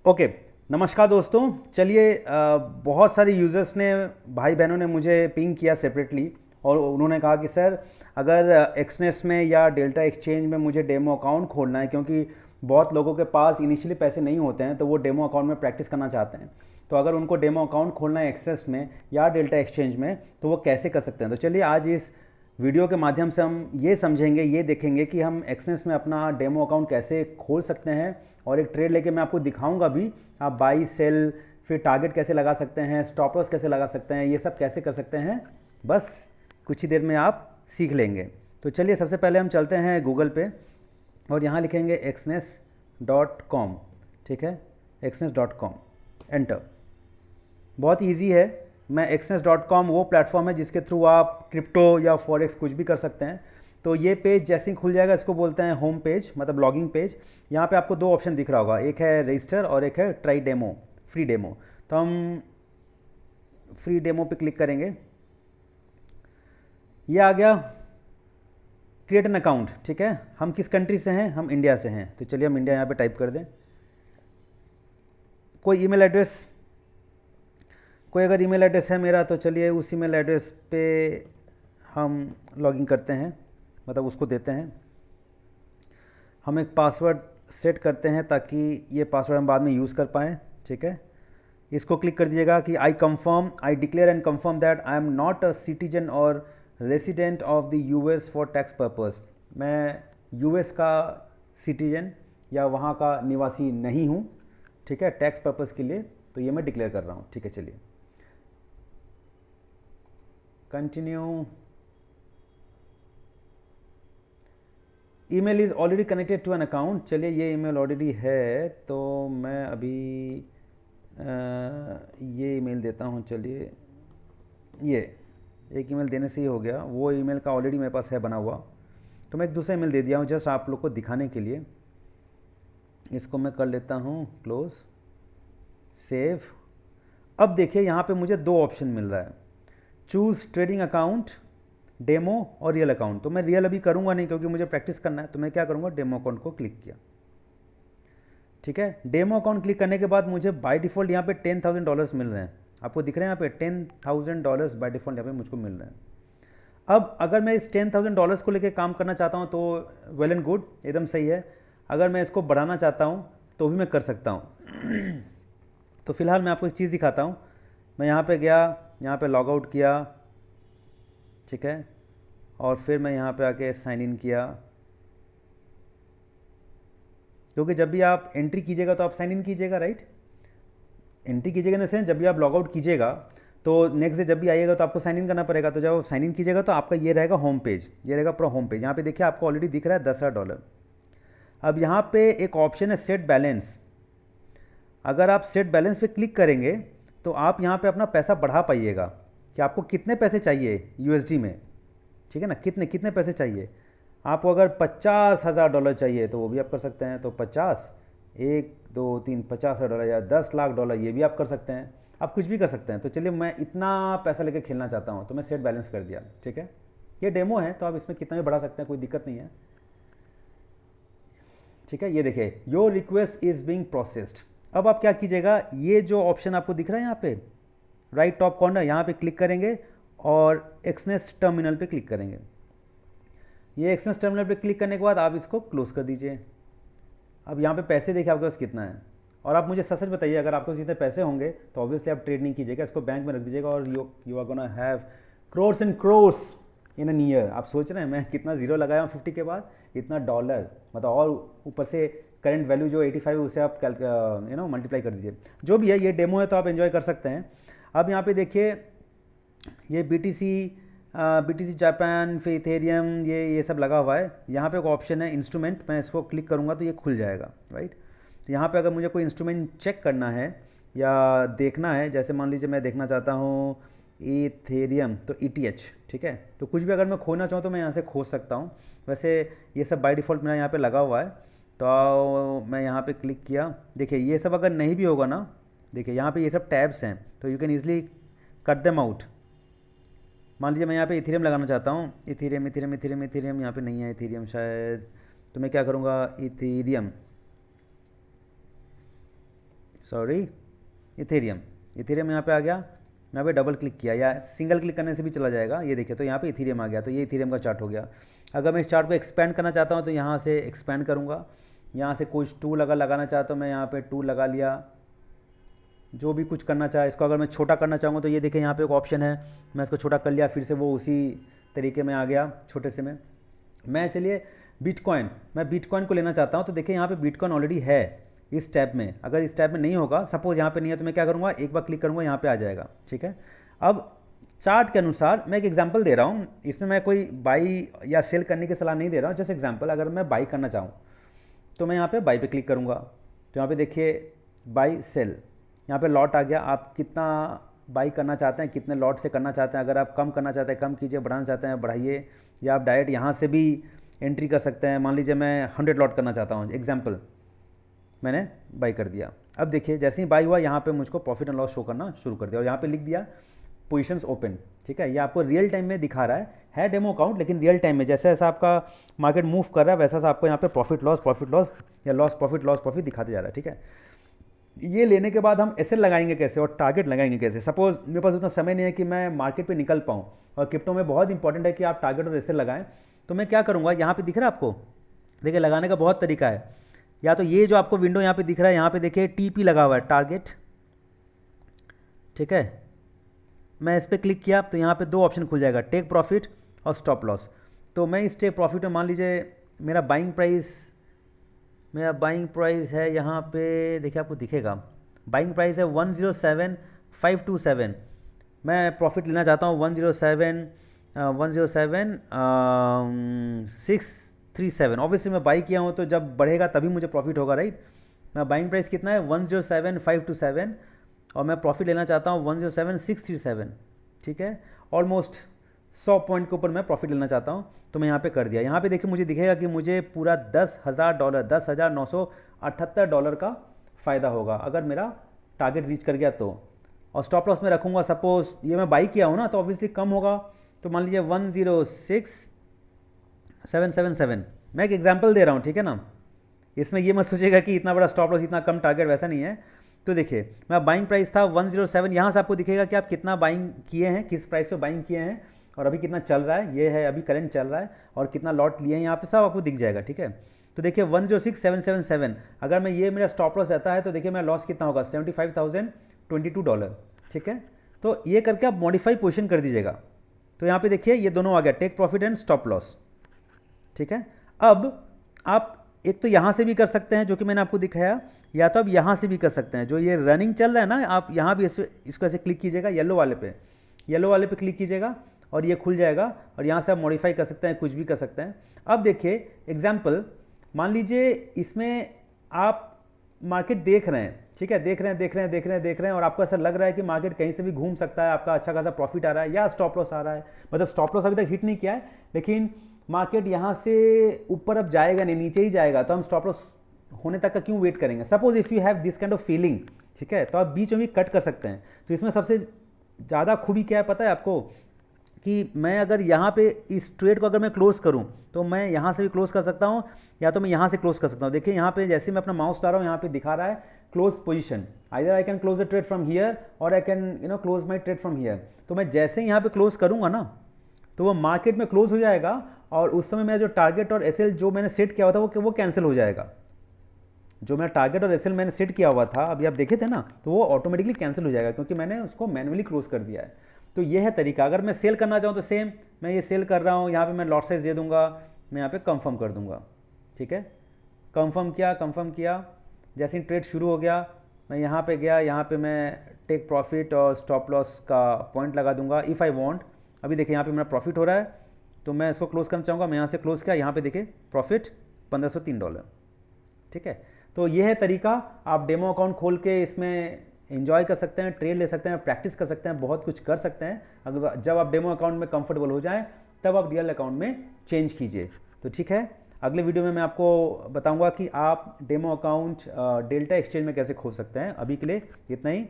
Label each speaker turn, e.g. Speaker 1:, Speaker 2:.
Speaker 1: Okay. नमस्कार दोस्तों। चलिए, बहुत सारे यूज़र्स ने, भाई बहनों ने मुझे पिंग किया सेपरेटली और उन्होंने कहा कि सर अगर एक्सनेस में या डेल्टा एक्सचेंज में मुझे डेमो अकाउंट खोलना है, क्योंकि बहुत लोगों के पास इनिशियली पैसे नहीं होते हैं तो वो डेमो अकाउंट में प्रैक्टिस करना चाहते हैं। तो अगर उनको डेमो अकाउंट खोलना है एक्सेस में या डेल्टा एक्सचेंज में तो वो कैसे कर सकते हैं। तो चलिए आज इस वीडियो के माध्यम से हम ये समझेंगे, ये देखेंगे कि हम एक्सेस में अपना डेमो अकाउंट कैसे खोल सकते हैं और एक ट्रेड लेके मैं आपको दिखाऊंगा भी। आप बाई सेल फिर टारगेट कैसे लगा सकते हैं, स्टॉप लॉस कैसे लगा सकते हैं, ये सब कैसे कर सकते हैं, बस कुछ ही देर में आप सीख लेंगे। तो चलिए सबसे पहले हम चलते हैं गूगल पे और यहाँ लिखेंगे exnes.com। ठीक है, exnes.com, एंटर। बहुत ईजी है। मैं exnes.com वो प्लेटफॉर्म है जिसके थ्रू आप क्रिप्टो या फॉरेक्स कुछ भी कर सकते हैं। तो ये पेज जैसे ही खुल जाएगा, इसको बोलते हैं होम पेज, मतलब लॉगिंग पेज। यहाँ पे आपको दो ऑप्शन दिख रहा होगा, एक है रजिस्टर और एक है ट्राई डेमो, फ्री डेमो। तो हम फ्री डेमो पे क्लिक करेंगे। ये आ गया क्रिएट एन अकाउंट। ठीक है, हम किस कंट्री से हैं? हम इंडिया से हैं। तो चलिए हम इंडिया यहाँ पे टाइप कर दें। कोई ईमेल एड्रेस, कोई अगर ईमेल एड्रेस है मेरा तो चलिए उस ईमेल एड्रेस पे हम लॉगिन करते हैं, मतलब उसको देते हैं। हम एक पासवर्ड सेट करते हैं ताकि ये पासवर्ड हम बाद में यूज़ कर पाएँ। ठीक है, इसको क्लिक कर दीजिएगा कि I declare and confirm that I am not a citizen और resident of the US for tax purpose. मैं यूएस का सिटीजन या वहाँ का निवासी नहीं हूँ। ठीक है, टैक्स पर्पस के लिए तो ये मैं डिक्लेयर कर रहा हूँ। ठीक है, चलिए continue. Email is already connected to an account. चलिए ये ईमेल ऑलरेडी है तो मैं अभी ये ईमेल देता हूँ। चलिए ये एक ईमेल देने से ही हो गया, वो ईमेल का ऑलरेडी मेरे पास है बना हुआ, तो मैं एक दूसरा ईमेल दे दिया हूँ जस्ट आप लोग को दिखाने के लिए। इसको मैं कर लेता हूँ क्लोज, सेव। अब देखिए यहाँ पे मुझे दो ऑप्शन मिल रहा है, चूज़ ट्रेडिंग अकाउंट, डेमो और रियल अकाउंट। तो मैं रियल अभी करूँगा नहीं क्योंकि मुझे प्रैक्टिस करना है, तो मैं क्या करूँगा, डेमो अकाउंट को क्लिक किया। ठीक है, डेमो अकाउंट क्लिक करने के बाद मुझे बाय डिफ़ॉल्ट यहाँ पे $10,000 मिल रहे हैं। आपको दिख रहे हैं यहाँ पे $10,000 बाय डिफ़ॉल्ट यहाँ पे मुझको मिल रहे हैं। अब अगर मैं इस $10,000 को लेके काम करना चाहता हूँ तो वेल एंड गुड, एकदम सही है। अगर मैं इसको बढ़ाना चाहता हूँ तो भी मैं कर सकता हूँ। तो फिलहाल मैं आपको एक चीज़ दिखाता हूँ। मैं यहाँ पे गया, यहाँ पे लॉग आउट किया। ठीक है, और फिर मैं यहाँ पे आके साइन इन किया, क्योंकि जब भी आप एंट्री कीजिएगा तो आप साइन इन कीजिएगा, राइट। एंट्री कीजिएगा इन द सेंस जब भी आप लॉग आउट कीजिएगा तो नेक्स्ट डे जब भी आइएगा तो आपको साइन इन करना पड़ेगा। तो जब आप साइन इन कीजिएगा तो आपका ये रहेगा होम पेज, ये रहेगा पूरा होम पेज। यहाँ पे देखिए आपको ऑलरेडी दिख रहा है $10,000। अब यहाँ पे एक ऑप्शन है सेट बैलेंस। अगर आप सेट बैलेंस पे क्लिक करेंगे तो आप यहाँ पे अपना पैसा बढ़ा पाइएगा कि आपको कितने पैसे चाहिए यूएसडी में। ठीक है ना, कितने कितने पैसे चाहिए आपको। अगर $50,000 चाहिए तो वो भी आप कर सकते हैं। तो 50, 1 2 3 $50,000 या $10,00,000 ये भी आप कर सकते हैं। आप कुछ भी कर सकते हैं। तो चलिए मैं इतना पैसा लेके खेलना चाहता हूँ तो मैं सेट बैलेंस कर दिया। ठीक है, ये डेमो है तो आप इसमें कितना भी बढ़ा सकते हैं, कोई दिक्कत नहीं है। ठीक है, ये देखिए your request is being processed. अब आप क्या कीजिएगा, ये जो ऑप्शन आपको दिख रहा है यहाँ पे राइट टॉप कॉर्नर, यहाँ पे क्लिक करेंगे और एक्सनेस टर्मिनल पे क्लिक करेंगे। ये एक्सनेस टर्मिनल पे क्लिक करने के बाद आप इसको क्लोज कर दीजिए। अब यहाँ पे पैसे देखिए आपके पास कितना है, और आप मुझे सच सच बताइए अगर आपके पास इतने पैसे होंगे तो ऑब्वियसली आप ट्रेड नहीं कीजिएगा, इसको बैंक में रख दीजिएगा और you are gonna have crores and crores in an year. आप सोच रहे हैं मैं कितना जीरो लगाया हूँ 50 के बाद, इतना डॉलर, मतलब और ऊपर से करंट वैल्यू जो 85 है उसे आप मल्टीप्लाई कर दीजिए। जो भी है ये डेमो है तो आप एंजॉय कर सकते हैं। अब यहाँ पे देखिए ये BTC जापान, फिर इथेरियम, ये सब लगा हुआ है। यहाँ पे एक ऑप्शन है इंस्ट्रूमेंट, मैं इसको क्लिक करूँगा तो ये खुल जाएगा, राइट। तो यहाँ पे अगर मुझे कोई इंस्ट्रूमेंट चेक करना है या देखना है, जैसे मान लीजिए मैं देखना चाहता हूँ इथेरियम तो ETH। ठीक है, तो कुछ भी अगर मैं खोजना चाहूँ तो मैं यहाँ से खोज सकता हूँ। वैसे ये सब बाय डिफ़ॉल्ट मेरा यहाँ पे लगा हुआ है। तो मैं यहाँ पे क्लिक किया, देखिए ये सब अगर नहीं भी होगा ना, देखिए यहाँ पे ये सब टैब्स हैं तो you can easily cut them out. मान लीजिए मैं यहाँ पे इथेरियम लगाना चाहता हूँ, इथेरियम यहाँ पे नहीं है इथेरियम शायद, तो मैं क्या करूँगा, इथेरियम सॉरी, इथेरियम। इथेरियम यहाँ पे आ गया, यहाँ पे डबल क्लिक किया या सिंगल क्लिक करने से भी चला जाएगा। ये देखिए, तो यहाँ पे इथेरियम आ गया, तो ये इथेरियम का चार्ट हो गया। अगर मैं इस चार्ट को एक्सपेंड करना चाहता हूँ तो यहाँ से एक्सपेंड करूँगा। यहाँ से कुछ टूल अगर लगाना चाहता हूँ मैं यहाँ पे टूल लगा लिया, जो भी कुछ करना चाहे। इसको अगर मैं छोटा करना चाहूँगा तो ये देखिए यहाँ पे एक ऑप्शन है, मैं इसको छोटा कर लिया, फिर से वो उसी तरीके में आ गया छोटे से में। मैं चलिए बिटकॉइन, मैं बिटकॉइन को लेना चाहता हूँ, तो देखिए यहाँ पे बिटकॉइन ऑलरेडी है इस टैब में। अगर इस टैब में नहीं होगा, सपोज यहाँ पे नहीं है, तो मैं क्या करूँगा, एक बार क्लिक करूँगा, यहाँ पे आ जाएगा। ठीक है, अब चार्ट के अनुसार मैं एक एग्जांपल दे रहा हूँ, इसमें मैं कोई बाई या सेल करने की सलाह नहीं दे रहा हूँ। जैसे एग्जांपल, अगर मैं बाई करना चाहूँ तो मैं यहाँ पे बाई पे क्लिक करूँगा, तो यहाँ पे देखिए बाई सेल, यहाँ पे लॉट आ गया। आप कितना बाई करना चाहते हैं, कितने लॉट से करना चाहते हैं। अगर आप कम करना चाहते हैं कम कीजिए, बढ़ाना चाहते हैं बढ़ाइए, या आप डायरेक्ट यहाँ से भी एंट्री कर सकते हैं। मान लीजिए मैं 100 लॉट करना चाहता हूँ, एग्जाम्पल मैंने बाई कर दिया। अब देखिए जैसे ही बाई हुआ, यहाँ पे मुझको प्रॉफिट एंड लॉस शो करना शुरू कर दिया और यहाँ पे लिख दिया पोजीशंस ओपन। ठीक है, ये आपको रियल टाइम में दिखा रहा है डेमो अकाउंट, लेकिन रियल टाइम में जैसे जैसा आपका मार्केट मूव कर रहा है वैसा सा आपको यहाँ पे प्रॉफिट लॉस या लॉस प्रॉफिट दिखाते जा रहा है। ठीक है, ये लेने के बाद हम एसएल लगाएंगे कैसे और टारगेट लगाएंगे कैसे। सपोज मेरे पास उतना समय नहीं है कि मैं मार्केट पे निकल पाऊँ, और क्रिप्टो में बहुत इंपॉर्टेंट है कि आप टारगेट और एसएल लगाएं। तो मैं क्या करूँगा, यहाँ पे दिख रहा है आपको, देखिए लगाने का बहुत तरीका है। या तो ये जो आपको विंडो यहाँ पे दिख रहा है, यहाँ पे देखिए टीपी लगा हुआ है, टारगेट। ठीक है, मैं इस पर क्लिक किया तो यहाँ पे दो ऑप्शन खुल जाएगा, टेक प्रॉफिट और स्टॉप लॉस। तो मैं इस टेक प्रॉफिट में मान लीजिए मेरा बाइंग प्राइस है, यहाँ पे देखिए आपको दिखेगा बाइंग प्राइस है 107,527। मैं प्रॉफिट लेना चाहता हूँ 107,637। ऑब्वियसली मैं बाई किया हूँ तो जब बढ़ेगा तभी मुझे प्रॉफिट होगा, राइट। मैं बाइंग प्राइस कितना है 107,527 और मैं प्रॉफिट लेना चाहता हूँ 107,637। ठीक है, ऑलमोस्ट 100 पॉइंट के ऊपर मैं प्रॉफिट लेना चाहता हूँ, तो मैं यहाँ पे कर दिया। यहाँ पे देखिए मुझे दिखेगा कि मुझे पूरा $10,000 $10,978 का फ़ायदा होगा अगर मेरा टारगेट रीच कर गया तो। और स्टॉप लॉस में रखूँगा, सपोज ये मैं बाई किया हूँ ना, तो ऑब्वियसली कम होगा, तो मान लीजिए 106,777। मैं एक एग्जाम्पल दे रहा हूँ, ठीक है ना। इसमें ये मत सोचेगा कि इतना बड़ा स्टॉप लॉस इतना कम टारगेट, वैसा नहीं है। तो देखिए मैं बाइंग प्राइस था 107, यहाँ से आपको दिखेगा कि आप कितना बाइंग किए हैं, किस प्राइस पे बाइंग किए हैं और अभी कितना चल रहा है। ये है अभी करंट चल रहा है, और कितना लॉट लिए हैं यहाँ पे सब आपको दिख जाएगा। ठीक है, तो देखिए 106,777, अगर मैं ये मेरा स्टॉप लॉस रहता है तो देखिए मेरा लॉस कितना होगा, $75,022। ठीक है, तो ये करके आप मॉडिफाई पोजीशन कर दीजिएगा। तो यहाँ पे देखिए ये दोनों आ गया, take profit and stop loss. ठीक है, अब आप एक तो यहाँ से भी कर सकते हैं जो कि मैंने आपको दिखाया, या तो आप यहाँ से भी कर सकते हैं। जो ये रनिंग चल रहा है ना, आप यहाँ भी इसको ऐसे क्लिक कीजिएगा, येलो वाले पे क्लिक कीजिएगा और ये खुल जाएगा, और यहाँ से आप मॉडिफाई कर सकते हैं, कुछ भी कर सकते हैं। अब देखिए एग्जाम्पल, मान लीजिए इसमें आप मार्केट देख रहे हैं, ठीक है, देख रहे हैं और आपको ऐसा लग रहा है कि मार्केट कहीं से भी घूम सकता है, आपका अच्छा खासा प्रॉफिट आ रहा है या स्टॉप लॉस आ रहा है। मतलब स्टॉप लॉस अभी तक हिट नहीं किया है, लेकिन मार्केट यहाँ से ऊपर अब जाएगा नहीं, नीचे ही जाएगा, तो हम स्टॉप लॉस होने तक का क्यों वेट करेंगे। Suppose if you have this kind of feeling, ठीक है, तो आप बीच में भी कट कर सकते हैं। तो इसमें सबसे ज़्यादा खूबी क्या है पता है आपको, कि मैं अगर यहाँ पे इस ट्रेड को अगर मैं क्लोज करूँ तो मैं यहाँ से भी क्लोज कर सकता हूँ, या तो मैं यहाँ से क्लोज कर सकता हूँ। देखिए यहाँ पे जैसे मैं अपना माउस ला रहा हूँ, यहाँ पे दिखा रहा है close position, either I can close the trade from here और I can close my trade from here. तो मैं जैसे ही यहाँ पे क्लोज करूँगा ना, तो वो मार्केट में क्लोज हो जाएगा, और उस समय मेरा जो टारगेट और एसएल जो मैंने सेट किया हुआ था वो कैंसिल हो जाएगा। जो मेरा टारगेट और एसएल मैंने सेट किया हुआ था, अभी आप देखे थे ना, तो वो ऑटोमेटिकली कैंसिल हो जाएगा, क्योंकि मैंने उसको मैन्युअली क्लोज कर दिया है। तो ये है तरीका। अगर मैं सेल करना चाहूँ तो सेम, मैं ये सेल कर रहा हूँ, यहाँ पे मैं लॉट साइज दे दूंगा, मैं यहाँ पे कंफर्म कर दूंगा। ठीक है, कंफर्म किया, जैसे ही ट्रेड शुरू हो गया, मैं यहाँ पे गया, यहाँ पे मैं टेक प्रॉफिट और स्टॉप लॉस का पॉइंट लगा दूंगा इफ़ आई वांट। अभी देखिए यहाँ पे मेरा प्रॉफिट हो रहा है, तो मैं इसको क्लोज करना चाहूँगा, मैं यहाँ से क्लोज किया, यहाँ पे देखिए प्रॉफिट $1,503। ठीक है, तो ये है तरीका। आप डेमो अकाउंट खोल के इसमें एंजॉय कर सकते हैं, ट्रेड ले सकते हैं, प्रैक्टिस कर सकते हैं, बहुत कुछ कर सकते हैं। अगर जब आप डेमो अकाउंट में कंफर्टेबल हो जाएं, तब आप रियल अकाउंट में चेंज कीजिए। तो ठीक है, अगले वीडियो में मैं आपको बताऊंगा कि आप डेमो अकाउंट डेल्टा एक्सचेंज में कैसे खोल सकते हैं। अभी के लिए इतना ही।